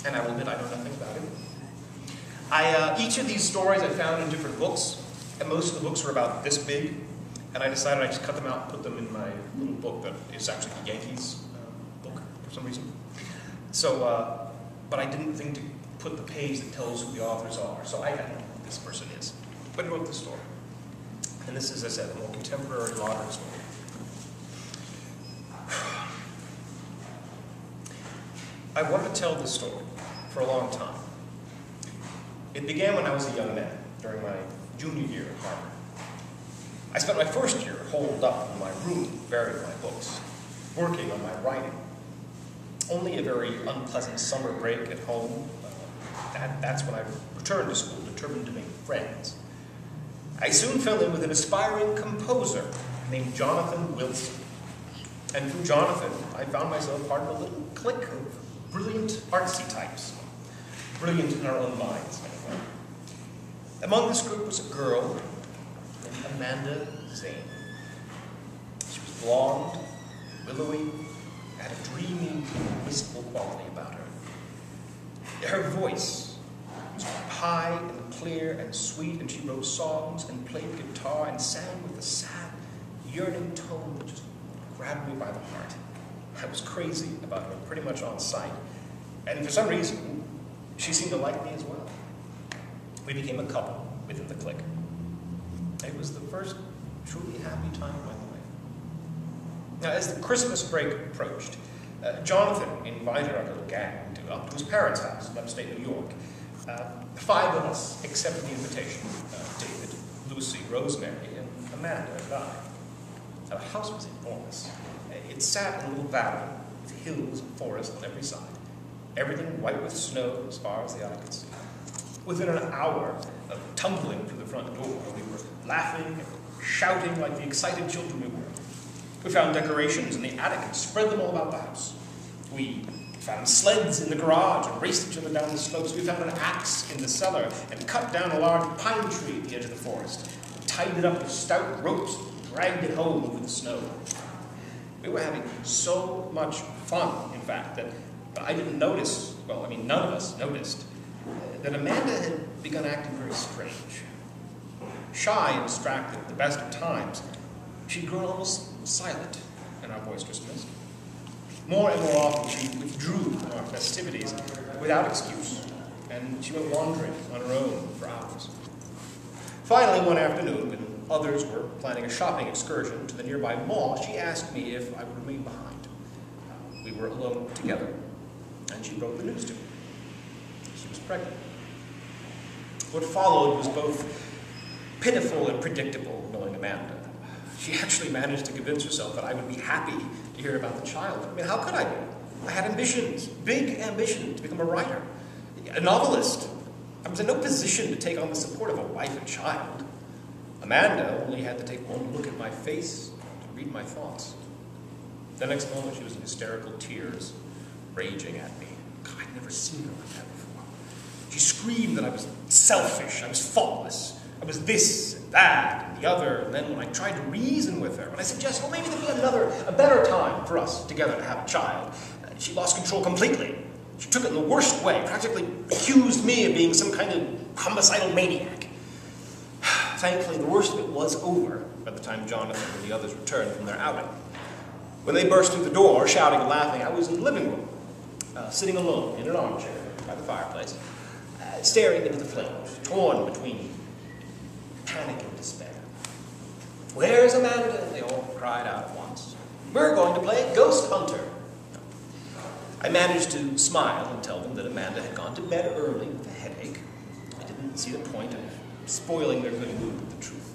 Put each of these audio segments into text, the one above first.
and I will admit I know nothing about it. Each of these stories I found in different books, and most of the books were about this big, and I decided I'd just cut them out and put them in my little book that is actually the Yankees book for some reason. So, but I didn't think to put the page that tells who the authors are, so I don't know who this person is. But he wrote this story. And this is, as I said, a more contemporary, modern story. I wanted to tell this story for a long time. It began when I was a young man, during my junior year at Harvard. I spent my first year holed up in my room, burying my books, working on my writing. Only a very unpleasant summer break at home. That's when I returned to school, determined to make friends. I soon fell in with an aspiring composer named Jonathan Wilson. And through Jonathan, I found myself part of a little clique of brilliant artsy types. Brilliant in our own minds, anyway. Among this group was a girl named Amanda Zane. She was blonde, willowy, had a dreamy, wistful quality about her. Her voice was high and clear and sweet, and she wrote songs and played guitar and sang with a sad, yearning tone that just grabbed me by the heart. I was crazy about her, pretty much on sight. And for some reason, she seemed to like me as well. We became a couple within the clique. It was the first truly happy time of my life. Now, as the Christmas break approached, Jonathan invited our little gang up to his parents' house in upstate New York. 5 of us accepted the invitation: David, Lucy, Rosemary, and Amanda and I. Now, the house was enormous. It sat in a little valley with hills and forests on every side. Everything white with snow as far as the eye could see. Within an hour of tumbling through the front door, we were laughing and shouting like the excited children we were. We found decorations in the attic and spread them all about the house. We found sleds in the garage and raced each other down the slopes. We found an axe in the cellar and cut down a large pine tree at the edge of the forest, tied it up with stout ropes, and dragged it home over the snow. We were having so much fun, in fact, that I didn't notice, well, I mean, none of us noticed, that Amanda had begun acting very strange. Shy and distracted at the best of times, she'd grown almost silent in our boisterousness. More and more often, she withdrew from our festivities without excuse, and she went wandering on her own for hours. Finally, one afternoon, when others were planning a shopping excursion to the nearby mall, she asked me if I would remain behind. We were alone together, and she broke the news to me. She was pregnant. What followed was both pitiful and predictable, knowing Amanda. She actually managed to convince herself that I would be happy to hear about the child. I mean, how could I be? I had ambitions, big ambitions, to become a writer, a novelist. I was in no position to take on the support of a wife and child. Amanda only had to take one look at my face to read my thoughts. The next moment, she was in hysterical tears, raging at me. God, I'd never seen her like that before. She screamed that I was selfish, I was faultless, I was this and that and the other. And then when I tried to reason with her, when I suggested, well, maybe there'd be a better time for us together to have a child, she lost control completely. She took it in the worst way, practically accused me of being some kind of homicidal maniac. Thankfully, the worst of it was over by the time Jonathan and the others returned from their outing. When they burst through the door, shouting and laughing, I was in the living room, sitting alone in an armchair by the fireplace, staring into the flames, torn between panic and despair. "Where's Amanda?" they all cried out at once. "We're going to play Ghost Hunter." I managed to smile and tell them that Amanda had gone to bed early with a headache. I didn't see the point of spoiling their good mood with the truth.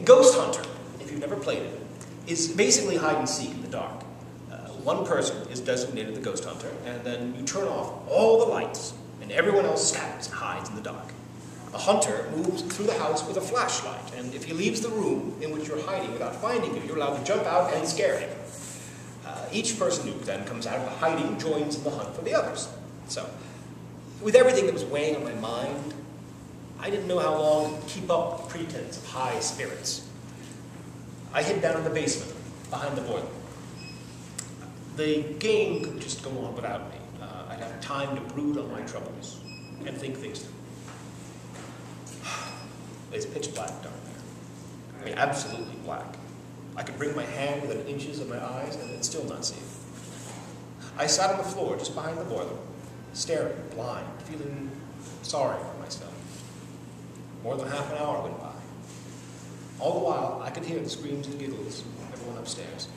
Ghost Hunter, if you've never played it, is basically hide and seek in the dark. One person is designated the ghost hunter, and then you turn off all the lights, and everyone else scatters and hides in the dark. A hunter moves through the house with a flashlight, and if he leaves the room in which you're hiding without finding you, you're allowed to jump out and scare him. Each person who then comes out of the hiding joins in the hunt for the others. So, with everything that was weighing on my mind, I didn't know how long to keep up the pretense of high spirits. I hid down in the basement, behind the boiler. The game could just go on without me. I'd have time to brood on my troubles and think things through. It's pitch black down there. I mean, absolutely black. I could bring my hand within inches of my eyes and it'd still not see it. I sat on the floor just behind the boiler, staring, blind, feeling sorry for myself. More than half an hour went by. All the while, I could hear the screams and giggles of everyone upstairs.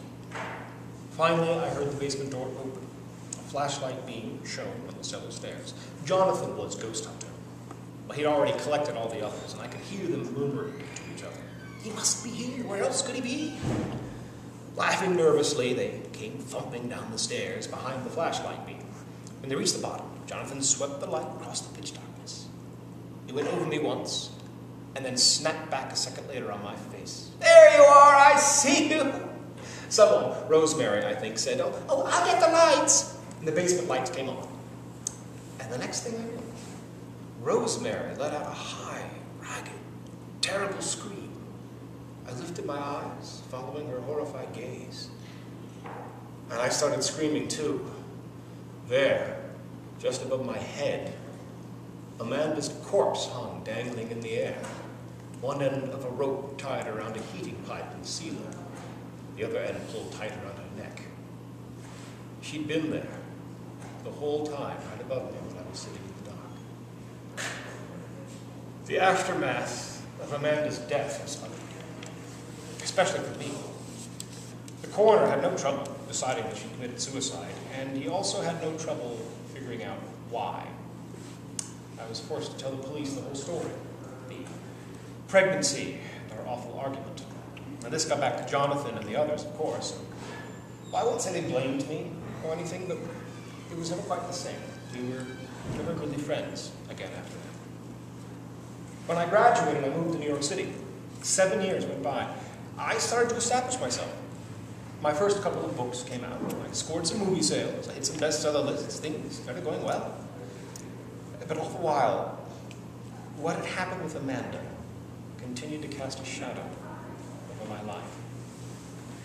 Finally, I heard the basement door open. A flashlight beam shone on the cellar stairs. Jonathan was ghost hunter. Well, he'd already collected all the others, and I could hear them murmuring to each other. He must be here. Where else could he be? Laughing nervously, they came thumping down the stairs behind the flashlight beam. When they reached the bottom, Jonathan swept the light across the pitch darkness. It went over me once, and then snapped back a second later on my face. There you are, I see you! Someone, Rosemary, I think, said, oh, I'll get the lights! And the basement lights came on. And the next thing I knew, Rosemary let out a high, ragged, terrible scream. I lifted my eyes, following her horrified gaze. And I started screaming too. There, just above my head, Amanda's corpse hung dangling in the air, one end of a rope tied around a heating pipe in the ceiling, the other end pulled tight around her neck. She'd been there the whole time, right above me when I was sitting in the dark. The aftermath of Amanda's death was ugly, especially for me. The coroner had no trouble deciding that she committed suicide, and he also had no trouble figuring out why. I was forced to tell the police the whole story. The pregnancy and our awful argument. And this got back to Jonathan and the others, of course. Well, I won't say they blamed me or anything, but it was never quite the same. We were never really friends again after that. When I graduated, I moved to New York City. 7 years went by. I started to establish myself. My first couple of books came out. I scored some movie sales. I hit some bestseller lists. Things started going well. But all the while, what had happened with Amanda continued to cast a shadow over my life.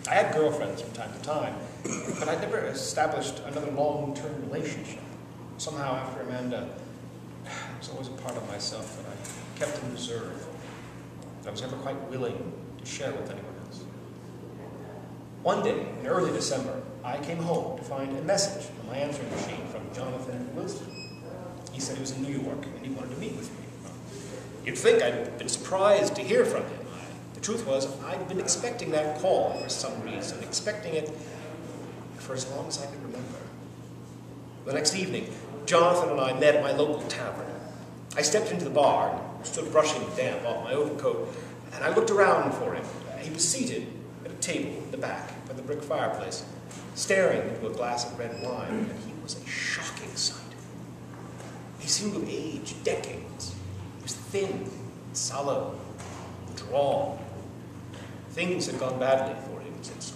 I had girlfriends from time to time, but I'd never established another long-term relationship. Somehow, after Amanda, there was always a part of myself that I kept in reserve, that I was never quite willing to share with anyone else. One day, in early December, I came home to find a message on my answering machine from Jonathan Wilson. He said he was in New York and he wanted to meet with me. You'd think I'd been surprised to hear from him. The truth was, I'd been expecting that call for some reason, expecting it for as long as I could remember. The next evening, Jonathan and I met at my local tavern. I stepped into the bar and stood brushing the damp off my overcoat, and I looked around for him. He was seated at a table in the back by the brick fireplace, staring into a glass of red wine, and he was a shocking sight. He seemed to have aged decades. He was thin, sallow, drawn. Things had gone badly for him since.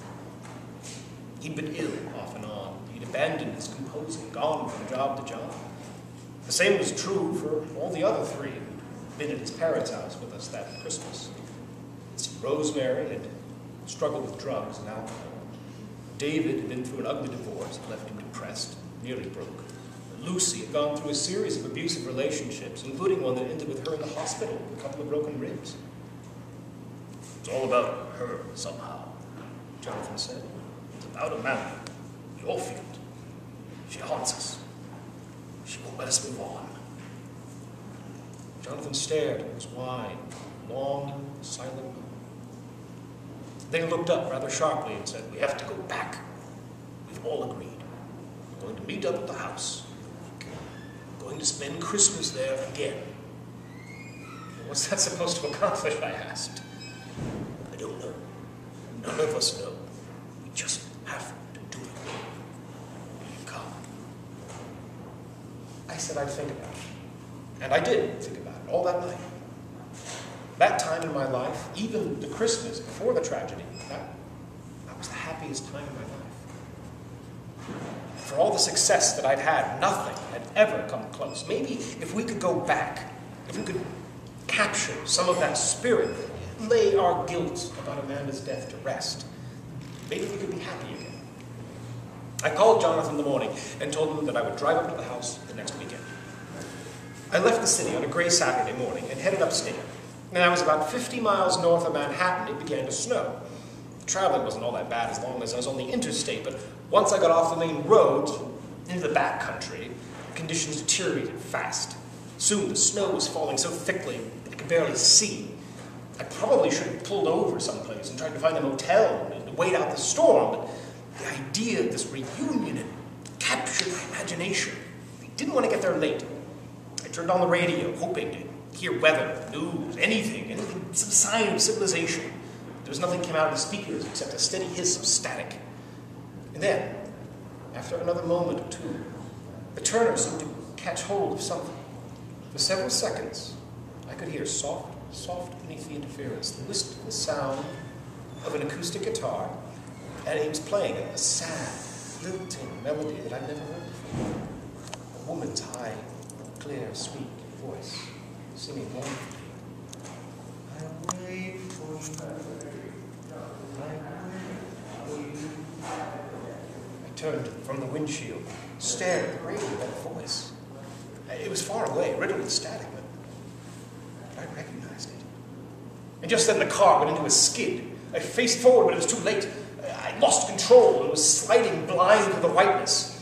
He'd been ill off and on. He'd abandoned his composing, gone from job to job. The same was true for all the other three who'd been at his parents' house with us that Christmas. Rosemary had struggled with drugs and alcohol. David had been through an ugly divorce that left him depressed, nearly broke. Lucy had gone through a series of abusive relationships, including one that ended with her in the hospital with a couple of broken ribs. It's all about her, somehow, Jonathan said. It's about Amanda, your field. She haunts us. She won't let us move on. Jonathan stared at his wine, long, silent moment. Then he looked up rather sharply and said, we have to go back. We've all agreed. We're going to meet up at the house. We're going to spend Christmas there again. What's that supposed to accomplish, I asked. I don't know. None of us know. We just have to do it. Will you come? I said I'd think about it. And I did think about it all that night. That time in my life, even the Christmas before the tragedy, that was the happiest time in my life. For all the success that I'd had, nothing had ever come close. Maybe if we could go back, if we could capture some of that spirit, lay our guilt about Amanda's death to rest, maybe we could be happy again. I called Jonathan in the morning and told him that I would drive up to the house the next weekend. I left the city on a gray Saturday morning and headed upstate. And I was about 50 miles north of Manhattan. It began to snow. Traveling wasn't all that bad as long as I was on the interstate, but once I got off the main roads into the back country, conditions deteriorated fast. Soon the snow was falling so thickly that I could barely see. I probably should have pulled over someplace and tried to find a motel and wait out the storm, but the idea of this reunion had captured my imagination. I didn't want to get there late. I turned on the radio, hoping to hear weather, news, anything, some sign of civilization. There was nothing came out of the speakers except a steady hiss of static. And then, after another moment or two, the turner seemed to catch hold of something. For several seconds, I could hear soft beneath the interference, the wistful sound of an acoustic guitar, and he was playing a sad, lilting melody that I'd never heard before. A woman's high, clear, sweet voice, singing mournfully. I wait for you. I turned from the windshield, stared at the radio of that voice. It was far away, riddled with static, but I recognized it. And just then the car went into a skid. I faced forward, but it was too late. I lost control and was sliding blind to the whiteness.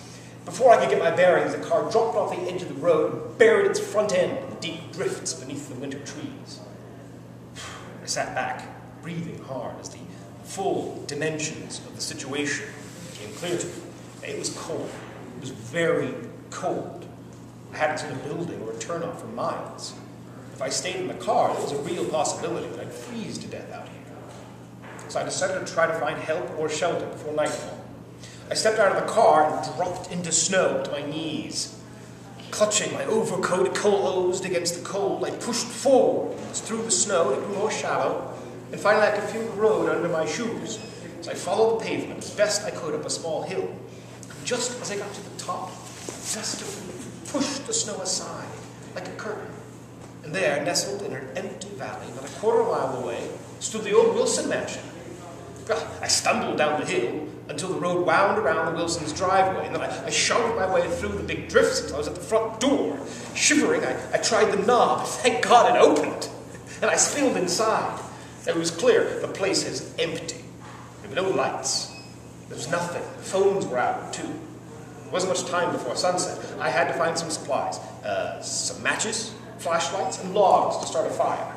Before I could get my bearings, the car dropped off the edge of the road and buried its front end in the deep drifts beneath the winter trees. I sat back, breathing hard as the full dimensions of the situation became clear to me. It was cold. It was very cold. I hadn't seen a building or a turnout for miles. If I stayed in the car, there was a real possibility that I'd freeze to death out here. So I decided to try to find help or shelter before nightfall. I stepped out of the car and dropped into snow to my knees. Clutching my overcoat closed against the cold, I pushed forward through the snow. It grew more shallow, and finally I could feel the road under my shoes. So I followed the pavement as best I could up a small hill. Just as I got to the top, gustily pushed the snow aside like a curtain. And there, nestled in an empty valley, not a quarter mile away, stood the old Wilson mansion. I stumbled down the hill until the road wound around the Wilsons' driveway, and then I shouted my way through the big drifts until I was at the front door. Shivering, I tried the knob. Thank God it opened. And I spilled inside. It was clear the place is empty. There were no lights. There was nothing. The phones were out, too. There wasn't much time before sunset. I had to find some supplies. Some matches, flashlights, and logs to start a fire.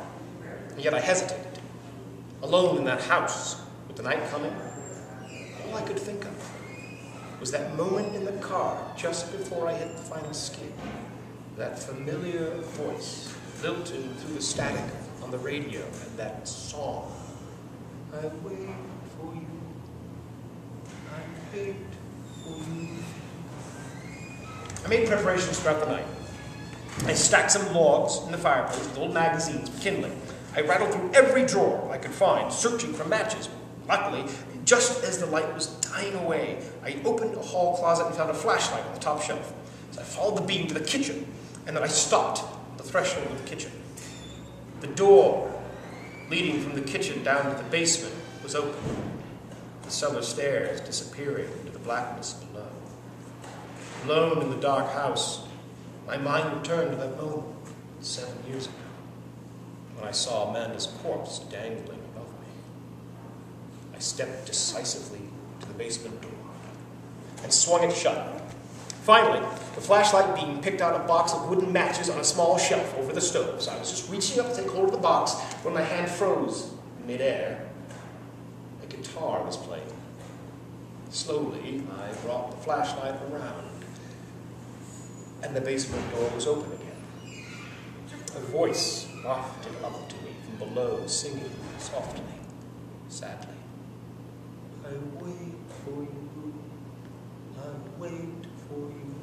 And yet I hesitated. Alone in that house, with the night coming, all I could think of was that moment in the car just before I hit the final skid. That familiar voice lilting through the static on the radio, and that song. I wait for you. I wait for you. I made preparations throughout the night. I stacked some logs in the fireplace with old magazines for kindling. I rattled through every drawer I could find, searching for matches. Luckily, just as the light was dying away, I opened a hall closet and found a flashlight on the top shelf. So I followed the beam to the kitchen, and then I stopped at the threshold of the kitchen. The door leading from the kitchen down to the basement was open, the cellar stairs disappearing into the blackness below. Alone in the dark house, my mind returned to that moment 7 years ago, when I saw Amanda's corpse dangling above me. I stepped decisively to the basement door and swung it shut. Finally, the flashlight beam picked out a box of wooden matches on a small shelf over the stove. So I was just reaching up to take hold of the box when my hand froze in midair. A guitar was playing. Slowly, I brought the flashlight around, and the basement door was open again. A voice wafted up to me from below, singing softly, sadly. I wait for you, I wait for you.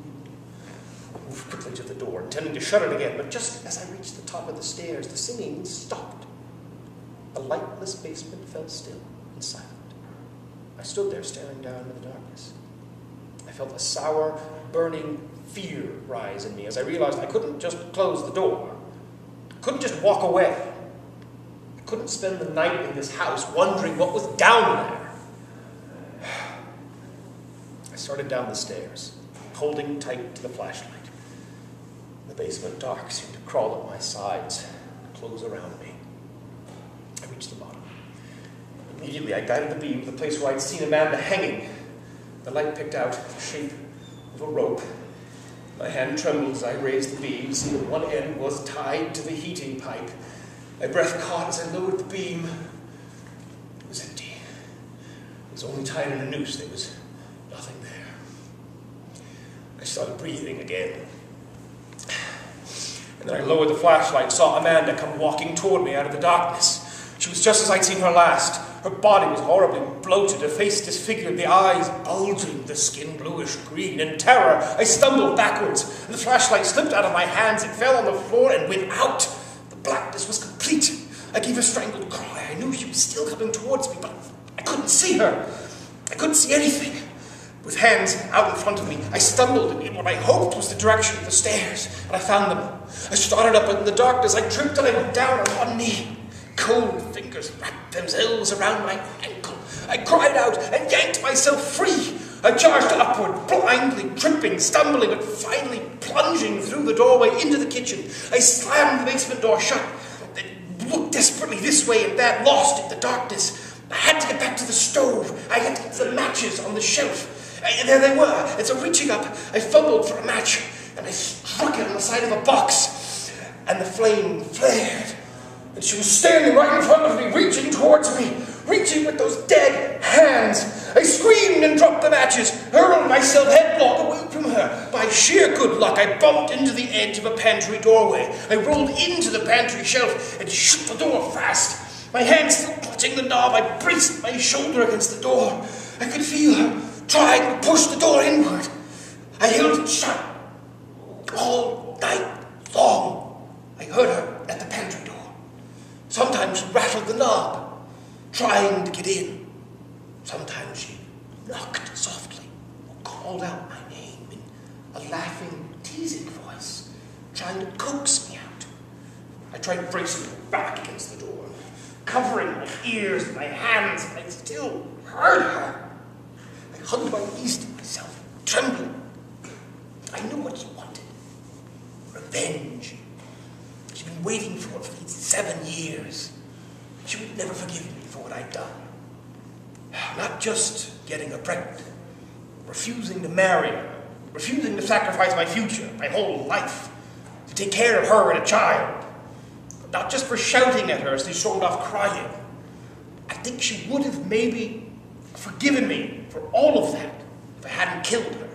I moved quickly to the door, intending to shut it again, but just as I reached the top of the stairs, the singing stopped. The lightless basement fell still and silent. I stood there staring down into the darkness. I felt a sour, burning fear rise in me as I realized I couldn't just close the door. I couldn't just walk away. I couldn't spend the night in this house wondering what was down there. I started down the stairs, holding tight to the flashlight. The basement dark seemed to crawl up my sides, close around me. I reached the bottom. Immediately, I guided the beam to the place where I'd seen Amanda hanging. The light picked out the shape of a rope. My hand trembled as I raised the beam, seeing that one end was tied to the heating pipe. My breath caught as I lowered the beam. It was empty. It was only tied in a noose. There was nothing there. I started breathing again. And then I lowered the flashlight, saw Amanda come walking toward me out of the darkness. She was just as I'd seen her last. Her body was horribly bloated, her face disfigured, the eyes bulging, the skin bluish-green. In terror, I stumbled backwards, and the flashlight slipped out of my hands. It fell on the floor and went out. The blackness was complete. I gave a strangled cry. I knew she was still coming towards me, but I couldn't see her. I couldn't see anything. With hands out in front of me, I stumbled in what I hoped was the direction of the stairs, and I found them. I started up in the darkness. I tripped and I went down on one knee. Cold fingers wrapped themselves around my ankle. I cried out and yanked myself free. I charged upward, blindly, tripping, stumbling, but finally plunging through the doorway into the kitchen. I slammed the basement door shut. I looked desperately this way and that, lost in the darkness. I had to get back to the stove. I had to get to the matches on the shelf. And there they were. And so reaching up, I fumbled for a match, and I struck it on the side of a box. And the flame flared. And she was standing right in front of me, reaching towards me, reaching with those dead hands. I screamed and dropped the matches, hurled myself headlong away from her. By sheer good luck, I bumped into the edge of a pantry doorway. I rolled into the pantry shelf and shut the door fast. My hand still clutching the knob, I braced my shoulder against the door. I could feel her trying to push the door inward. I held it shut all night long. I heard her at the pantry door. Sometimes she rattled the knob, trying to get in. Sometimes she knocked softly or called out my name in a laughing, teasing voice, trying to coax me out. I tried bracing her back against the door, covering my ears with my hands, and I still heard her. I hugged my knees to myself, trembling. I knew what she wanted. Revenge. She'd been waiting for it for these 7 years. She would never forgive me for what I'd done. Not just getting her pregnant, refusing to marry her, refusing to sacrifice my future, my whole life, to take care of her and a child. Not just for shouting at her as they stormed off crying. I think she would have maybe forgiven me for all of that if I hadn't killed her.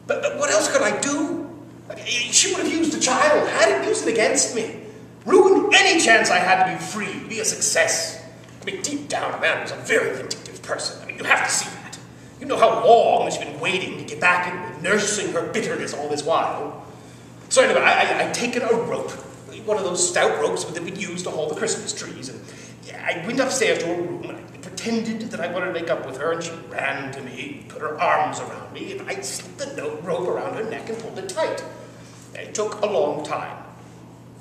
But what else could I do? She would have used the child, had it used it against me, ruined any chance I had to be free, be a success. I mean, deep down, a man was a very vindictive person. I mean, you have to see that. You know how long she's been waiting to get back and nursing her bitterness all this while. So anyway, I'd taken a rope, one of those stout ropes that we'd use to hold the Christmas trees, and I went upstairs to her room, and I pretended that I wanted to make up with her, and she ran to me, put her arms around me, and I slipped the rope around her neck and pulled it tight. It took a long time.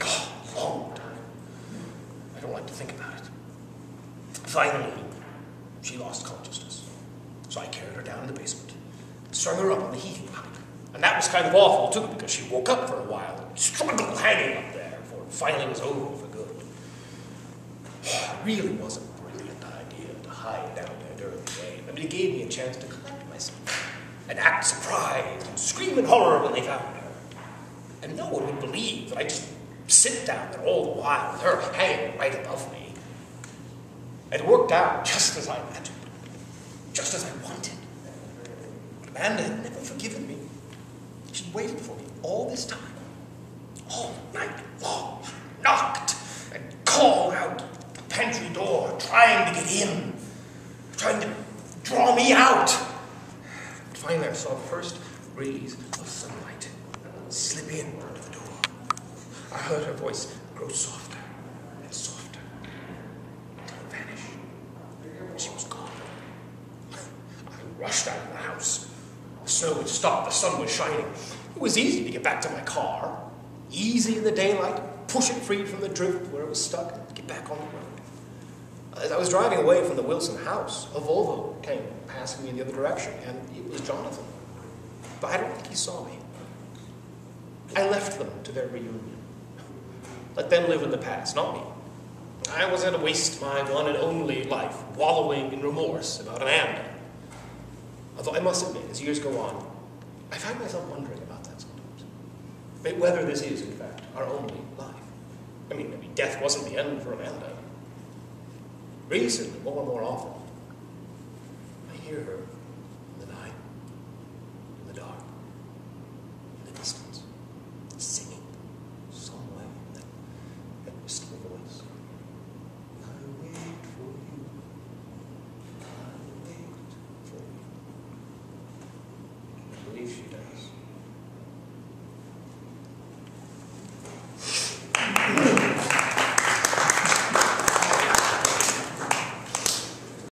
Oh, long time. I don't like to think about it. Finally, she lost consciousness. So I carried her down to the basement, strung her up on the heating pipe. And that was kind of awful, too, because she woke up for a while and struggled hanging up there before it finally was over for good. It really was a brilliant idea to hide down there during the day. I mean, it gave me a chance to collect myself and act surprised and scream in horror when they found her. And no one would believe that I'd just sit down there all the while with her hanging right above me. It worked out just as I imagined, just as I wanted. But Amanda had never forgiven me. She'd waited for me all this time, all night long. She knocked and called out the pantry door, trying to get in, trying to draw me out. But finally, I saw the first rays of sunlight slip in under the door. I heard her voice grow softer and softer until it vanished. She was gone. I rushed out of the house. The snow had stopped, the sun was shining. It was easy to get back to my car. Easy in the daylight, push it free from the drift where it was stuck, and get back on the road. As I was driving away from the Wilson house, a Volvo came passing me in the other direction, and it was Jonathan. But I don't think he saw me. I left them to their reunion. Let them live in the past, not me. I was going to waste my one and only life wallowing in remorse about Amanda. Although I must admit, as years go on, I find myself wondering about that sometimes. Whether this is, in fact, our only life. I mean, maybe death wasn't the end for Amanda. Recently, more and more often, I hear her